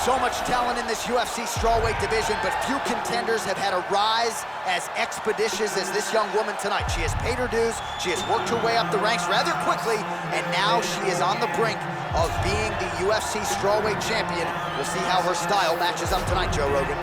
So much talent in this UFC strawweight division, but few contenders have had a rise as expeditious as this young woman tonight. She has paid her dues, she has worked her way up the ranks rather quickly, and now she is on the brink of being the UFC strawweight champion. We'll see how her style matches up tonight, Joe Rogan.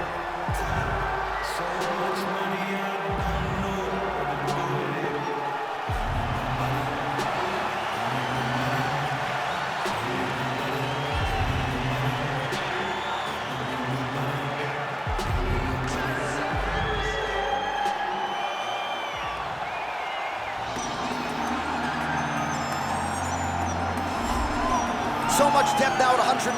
So much depth now at 115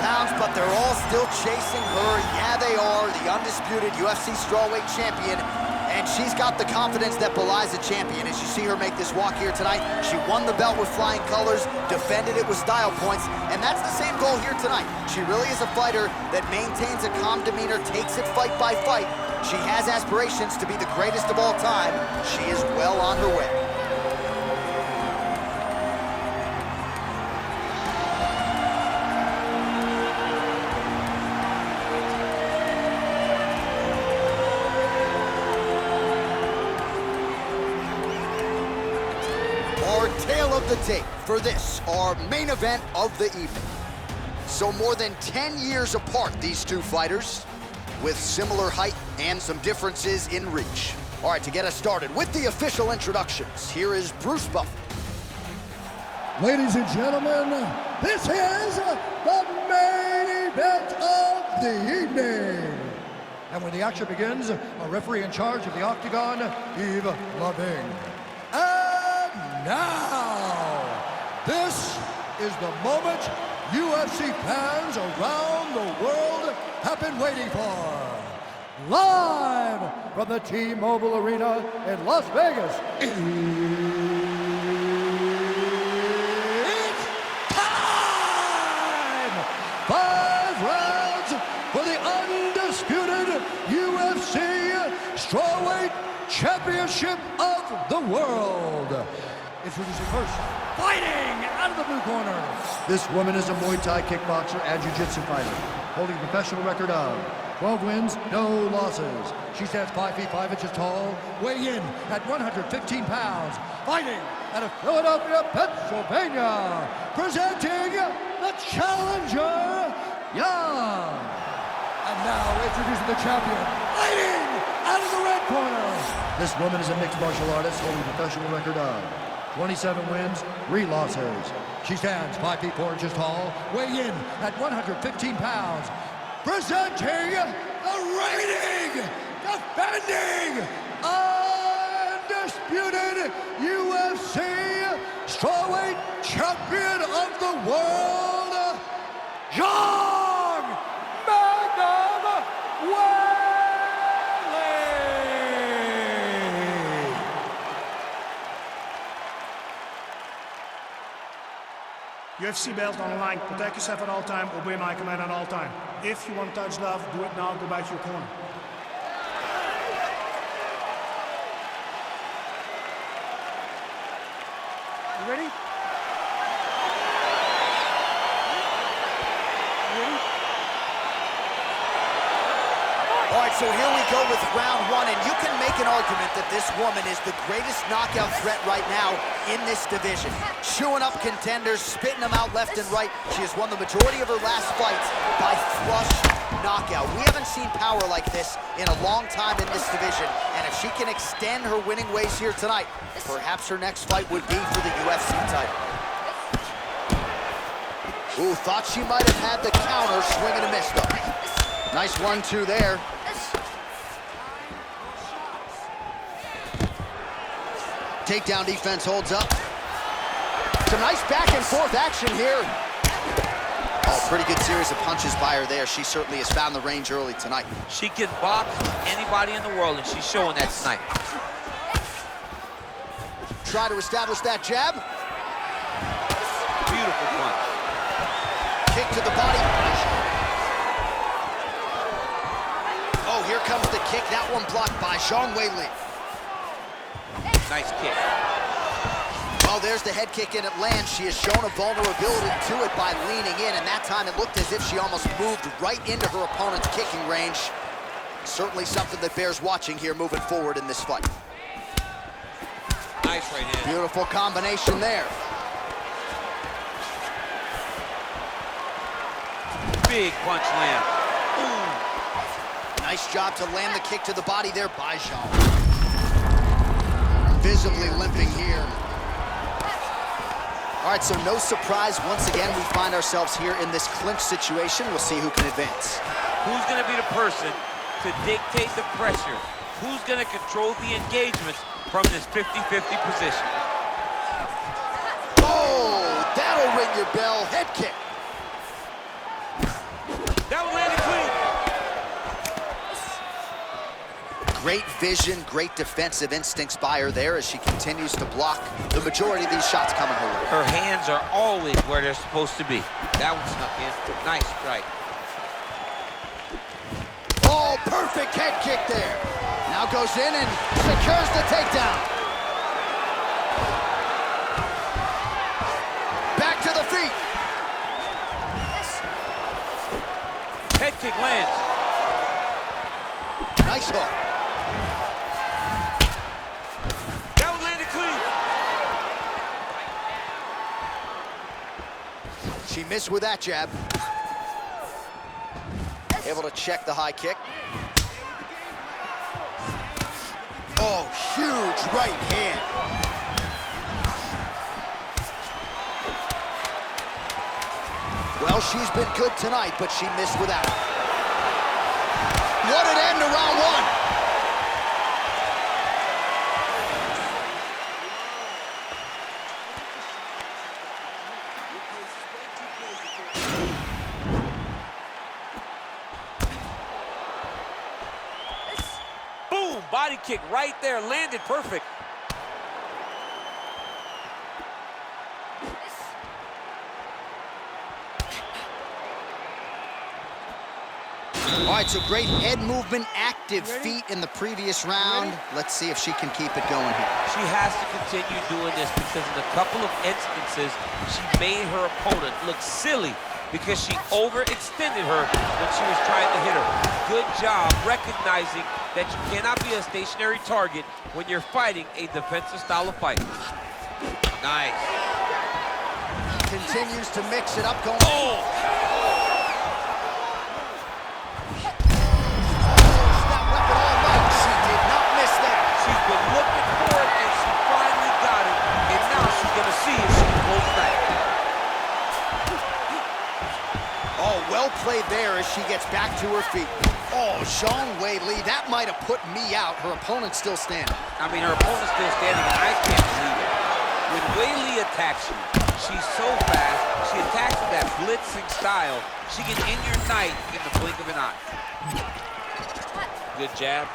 pounds, but they're all still chasing her. Yeah, they are, the undisputed UFC strawweight champion, and she's got the confidence that belies a champion. As you see her make this walk here tonight, she won the belt with flying colors, defended it with style points, and that's the same goal here tonight. She really is a fighter that maintains a calm demeanor, takes it fight by fight. She has aspirations to be the greatest of all time. She is well on her way. Tale of the tape for this, our main event of the evening. So more than 10 years apart, these two fighters, with similar height and some differences in reach. All right, to get us started with the official introductions, here is Bruce Buffer. Ladies and gentlemen, this is the main event of the evening. And when the action begins, a referee in charge of the Octagon, Yves Lavigne. Now, this is the moment UFC fans around the world have been waiting for. Live from the T-Mobile Arena in Las Vegas, it's time! 5 rounds for the undisputed UFC Strawweight Championship of the World. Introducing first, fighting out of the blue corner. This woman is a Muay Thai kickboxer and jiu-jitsu fighter, holding a professional record of 12 wins, no losses. She stands 5 feet 5 inches tall, weighing in at 115 pounds, fighting out of Philadelphia, Pennsylvania, presenting the challenger, Young. And now introducing the champion, fighting out of the red corner. This woman is a mixed martial artist, holding a professional record of 27 wins, 3 losses. She stands 5 feet 4 inches tall, weighing in at 115 pounds, presenting the reigning, defending, undisputed UFC strawweight champion of the world, Young Magnum UFC belt on the line. Protect yourself at all time. Obey my command at all time. If you want to touch love, do it now. Go back to your corner. You ready? All right, so here we go with round 1, and you can make an argument that this woman is the greatest knockout threat right now in this division. Chewing up contenders, spitting them out left and right. She has won the majority of her last fights by flush knockout. We haven't seen power like this in a long time in this division, and if she can extend her winning ways here tonight, perhaps her next fight would be for the UFC title. Ooh, thought she might have had the counter, swing and a miss though. Nice 1-2 there. Takedown defense holds up. Some nice back and forth action here. Oh, pretty good series of punches by her there. She certainly has found the range early tonight. She can box anybody in the world, and she's showing that tonight. Try to establish that jab. Beautiful punch. Kick to the body. Oh, here comes the kick. That one blocked by Zhang Weili. Nice kick. Oh, there's the head kick, and it lands. She has shown a vulnerability to it by leaning in, and that time it looked as if she almost moved right into her opponent's kicking range. Certainly something that bears watching here moving forward in this fight. Nice right hand. Beautiful combination there. Big punch land. Ooh. Nice job to land the kick to the body there by Jean. Visibly limping here. All right, so no surprise. Once again, we find ourselves here in this clinch situation. We'll see who can advance. Who's going to be the person to dictate the pressure? Who's going to control the engagements from this 50-50 position? Oh, that'll ring your bell. Head kick. That one landed clean. Great vision, great defensive instincts by her there as she continues to block the majority of these shots coming her way. Her hands are always where they're supposed to be. That one snuck in. Nice strike. Oh, perfect head kick there. Now goes in and secures the takedown. Back to the feet. Head kick lands. Nice hook. That one landed clean. She missed with that jab. Able to check the high kick. Oh, huge right hand. Well, she's been good tonight, but she missed without it. What an end to round one. Boom, body kick right there, landed perfect. All right, so great head movement, active feet in the previous round. Let's see if she can keep it going here. She has to continue doing this because in a couple of instances, she made her opponent look silly because she overextended her when she was trying to hit her. Good job recognizing that you cannot be a stationary target when you're fighting a defensive style of fight. Nice. Continues to mix it up, going. Oh! She did not miss that. She's been looking for it and she finally got it. And now she's gonna see if she can close back. Oh, well played there as she gets back to her feet. Oh, Zhang Weili, that might have put me out. Her opponent's still standing. I mean, her opponent's still standing, and I can't believe it. When Weili attacks you, she's so fast, she attacks with that blitzing style, she can end your night in the blink of an eye. Good jab.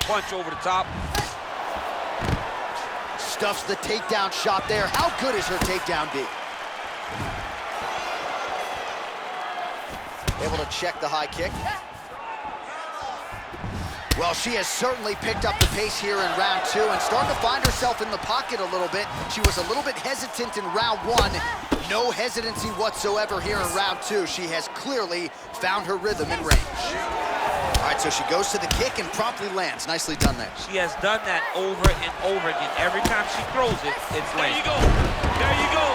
Punch over the top. Stuffs the takedown shot there. How good is her takedown D? Able to check the high kick. Well, she has certainly picked up the pace here in round two and starting to find herself in the pocket a little bit. She was a little bit hesitant in round one. No hesitancy whatsoever here in round two. She has clearly found her rhythm in range. All right, so she goes to the kick and promptly lands. Nicely done there. She has done that over and over again. Every time she throws it, it's landing. There you go. There you go.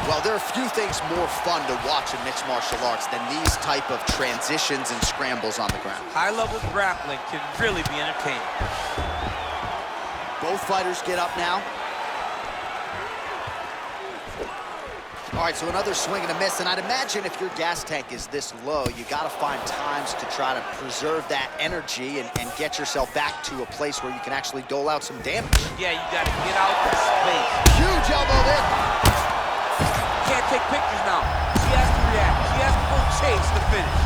Well, there are few things more fun to watch in mixed martial arts than these type of transitions and scrambles on the ground. High-level grappling can really be entertaining. Both fighters get up now. All right, so another swing and a miss, and I'd imagine if your gas tank is this low, you gotta find times to try to preserve that energy and get yourself back to a place where you can actually dole out some damage. Yeah, you gotta get out the space. Huge elbow there. Can't take pictures now. She has to react. She has to go chase the finish.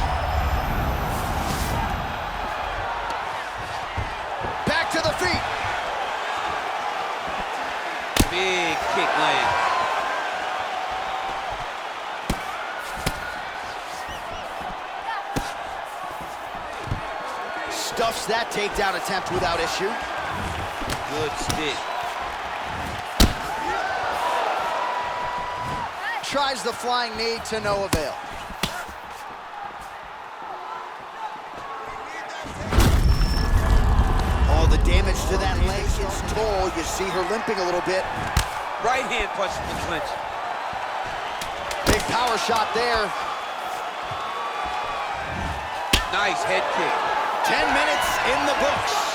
Back to the feet. Big kick lands. Stuffs that takedown attempt without issue. Good stick. Tries the flying knee to no avail. Oh, the damage to that leg is toll. You see her limping a little bit. Right hand punch in the clinch. Big power shot there. Nice head kick. 10 minutes in the books.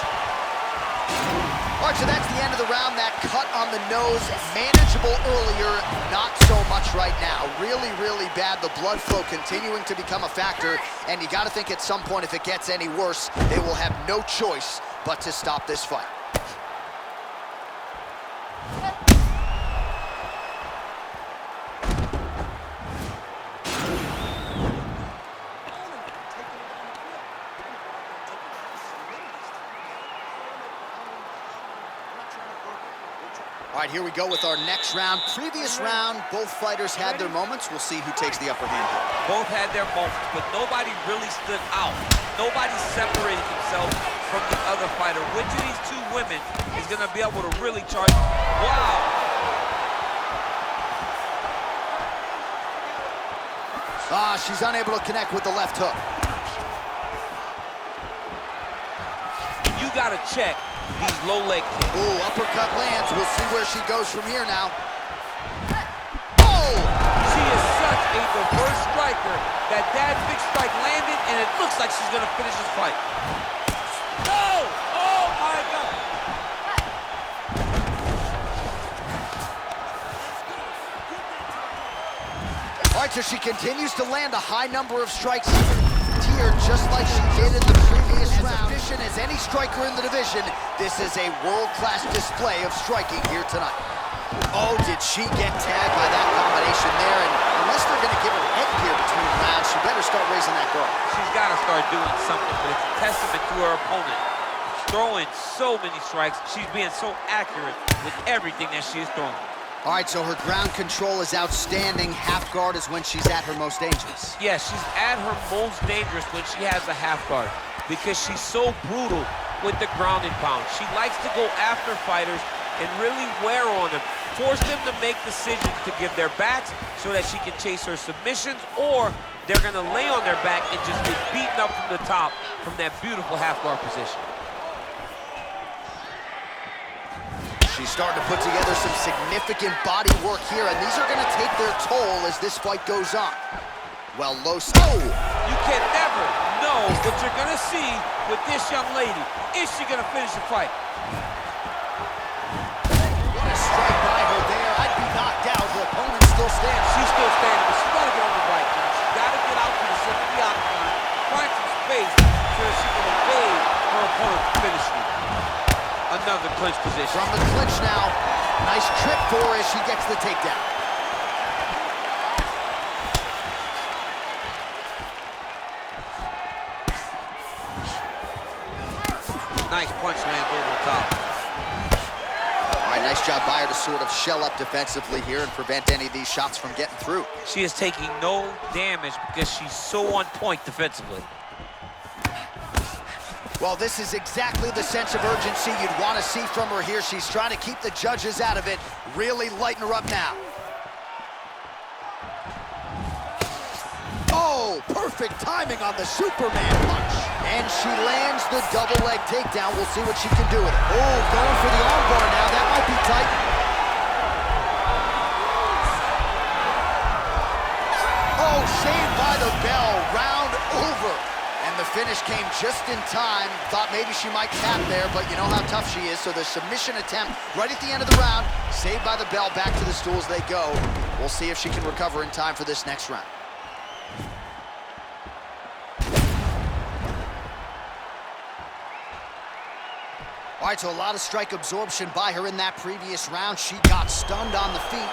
All right, so that's the end of the round. That cut on the nose, manageable earlier, not so much right now. Really, really bad. The blood flow continuing to become a factor, and you got to think at some point, if it gets any worse, they will have no choice but to stop this fight. All right, here we go with our next round. Previous round, both fighters had their moments. We'll see who takes the upper hand here. Both had their moments, but nobody really stood out. Nobody separated themselves from the other fighter. Which of these two women is going to be able to really charge? Wow. She's unable to connect with the left hook. You got to check these low leg kicks. Ooh, uppercut lands. We'll see where she goes from here now. Oh! She is such a diverse striker that big strike landed, and it looks like she's going to finish this fight. No! Oh, my God! All right, so she continues to land a high number of strikes here, just like she did in the previous round. As efficient as any striker in the division, this is a world-class display of striking here tonight. Oh, did she get tagged by that combination there? And unless they're going to give her headgear between rounds, she better start raising that guard. She's got to start doing something, but it's a testament to her opponent. Throwing so many strikes, she's being so accurate with everything that she is throwing. All right, so her ground control is outstanding. Half guard is when she's at her most dangerous. Yeah, she's at her most dangerous when she has a half guard because she's so brutal with the ground and pound. She likes to go after fighters and really wear on them, force them to make decisions to give their backs so that she can chase her submissions, or they're going to lay on their back and just get beaten up from the top from that beautiful half guard position. She's starting to put together some significant body work here, and these are going to take their toll as this fight goes on. Well, low stop. Oh! You can never know what you're going to see with this young lady. Is she going to finish the fight? What a strike by her there. I'd be knocked out. Her opponent still standing. She's still standing, but she's got to get on the right. She's got to get out to the center of the octagon, find some space so that she can evade her opponent's finishing. Another clinch position. From the clinch now. Nice trip for her as she gets the takedown. Nice punch lands over the top. All right, nice job by her to sort of shell up defensively here and prevent any of these shots from getting through. She is taking no damage because she's so on point defensively. Well, this is exactly the sense of urgency you'd want to see from her here. She's trying to keep the judges out of it, really lighten her up now. Oh, perfect timing on the Superman punch. And she lands the double leg takedown. We'll see what she can do with it. Oh, going for the armbar now. That might be tight. Oh, saved by the bell. Round over. And the finish came just in time. Thought maybe she might tap there, but you know how tough she is. So the submission attempt right at the end of the round, saved by the bell, back to the stools they go. We'll see if she can recover in time for this next round. All right, so a lot of strike absorption by her in that previous round. She got stunned on the feet,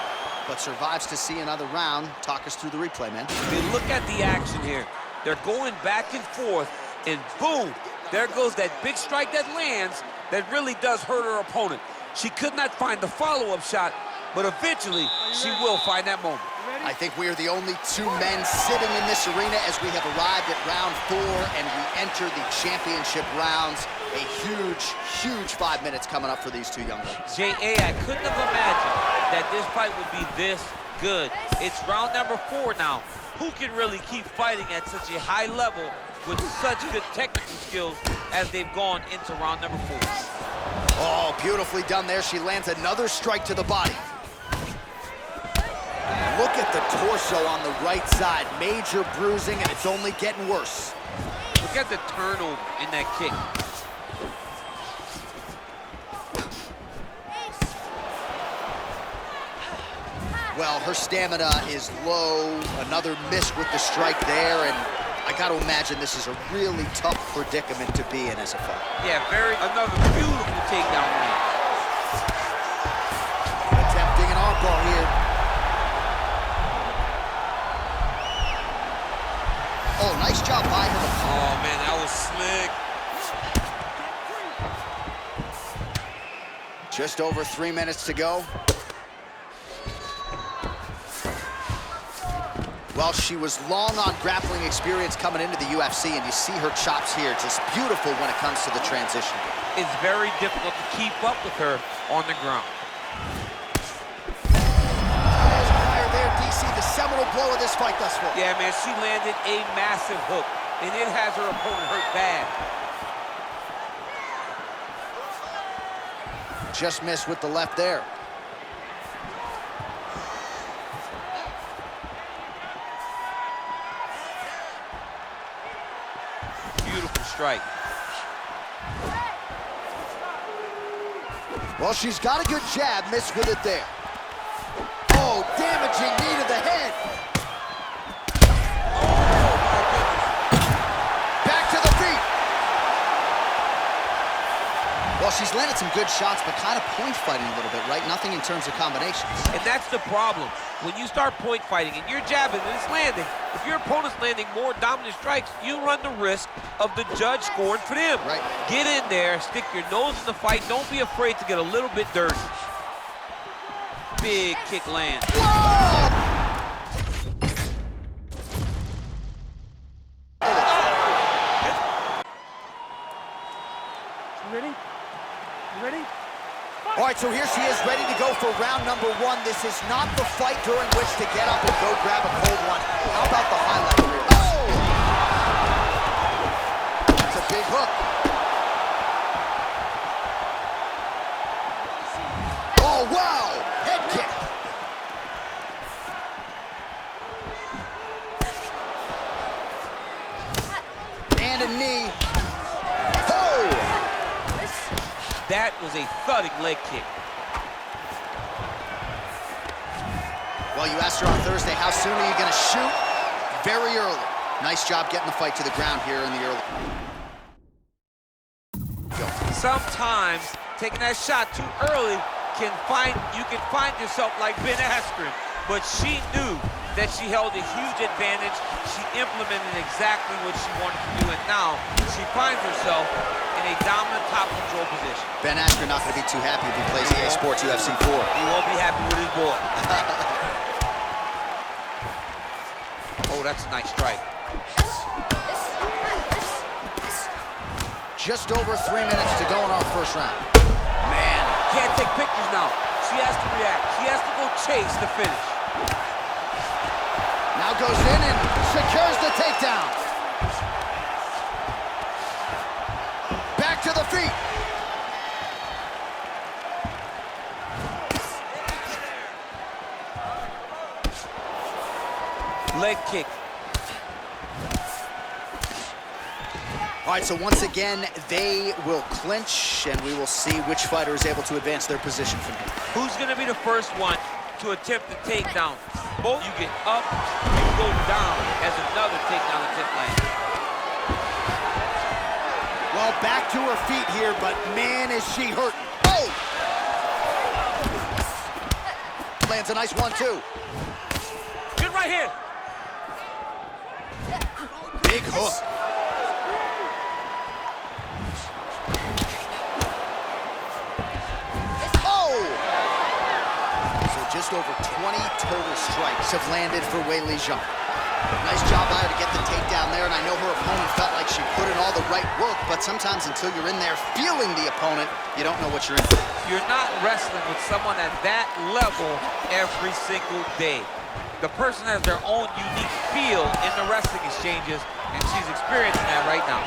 but survives to see another round. Talk us through the replay, man. I mean, look at the action here. They're going back and forth, and boom, there goes that big strike that lands that really does hurt her opponent. She could not find the follow-up shot, but eventually she will find that moment. I think we are the only two men sitting in this arena as we have arrived at round 4 and we enter the championship rounds. A huge, huge 5 minutes coming up for these two young ladies. J.A., I couldn't have imagined that this fight would be this good. It's round number 4 now. Who can really keep fighting at such a high level with such good technical skills as they've gone into round number 4? Oh, beautifully done there. She lands another strike to the body. Look at the torso on the right side. Major bruising, and it's only getting worse. Look at the turnover in that kick. Well, her stamina is low. Another miss with the strike there, and I got to imagine this is a really tough predicament to be in as a fighter. Yeah, another beautiful takedown range. Attempting an armbar here. Oh, nice job by him. Oh, man, that was slick. Just over 3 minutes to go. Well, she was long on grappling experience coming into the UFC, and you see her chops here, just beautiful when it comes to the transition. It's very difficult to keep up with her on the ground. Fire there, DC, the seminal blow of this fight thus far. Yeah, man, she landed a massive hook, and it has her opponent hurt bad. Just missed with the left there. Beautiful strike. Well, she's got a good jab, missed with it there. Oh, damaging knee to the head. Back to the feet. Well, she's landed some good shots, but kind of point fighting a little bit, right? Nothing in terms of combinations. And that's the problem. When you start point fighting and you're jabbing and it's landing, if your opponent's landing more dominant strikes, you run the risk of the judge scoring for them. Right. Get in there, stick your nose in the fight. Don't be afraid to get a little bit dirty. Big kick land. All right, so here she is, ready to go for round number 1. This is not the fight during which to get up and go grab a cold one. How about the highlight reel? Oh! That's a big hook. Oh, wow! Head kick. And a knee. That was a thudding leg kick. Well, you asked her on Thursday, how soon are you going to shoot? Very early. Nice job getting the fight to the ground here in the early. Go. Sometimes taking that shot too early you can find yourself like Ben Askren, but she knew that she held a huge advantage. She implemented exactly what she wanted to do, and now she finds herself in a dominant top control position. Ben Askren not going to be too happy if he plays EA Sports UFC 4. He won't be happy with his boy. Oh, that's a nice strike. Just over 3 minutes to go in our first round. Man, can't take pictures now. She has to react. She has to go chase the finish. Now goes in and secures the takedown. Back to the feet. Leg kick. All right, so once again, they will clinch, and we will see which fighter is able to advance their position from here. Who's going to be the first one to attempt the takedown? Both you get up and go down as another takedown attempt lands. Well, back to her feet here, but man, is she hurting. Oh! Lands a nice one, too. Good right here. Big hook. Oh! So just over 20 total strikes have landed for Weili Zhang. Nice job by her to get the takedown there, and I know her opponent felt like she put in all the right work, but sometimes until you're in there feeling the opponent, you don't know what you're in for. You're not wrestling with someone at that level every single day. The person has their own unique feel in the wrestling exchanges, and she's experiencing that right now.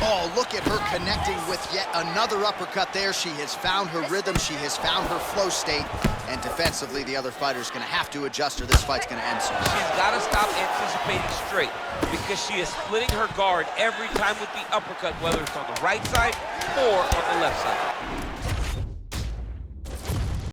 Oh, look at her connecting with yet another uppercut there. She has found her rhythm. She has found her flow state. And defensively, the other fighter's going to have to adjust or this fight's going to end soon. She's got to stop anticipating straight because she is splitting her guard every time with the uppercut, whether it's on the right side or on the left side.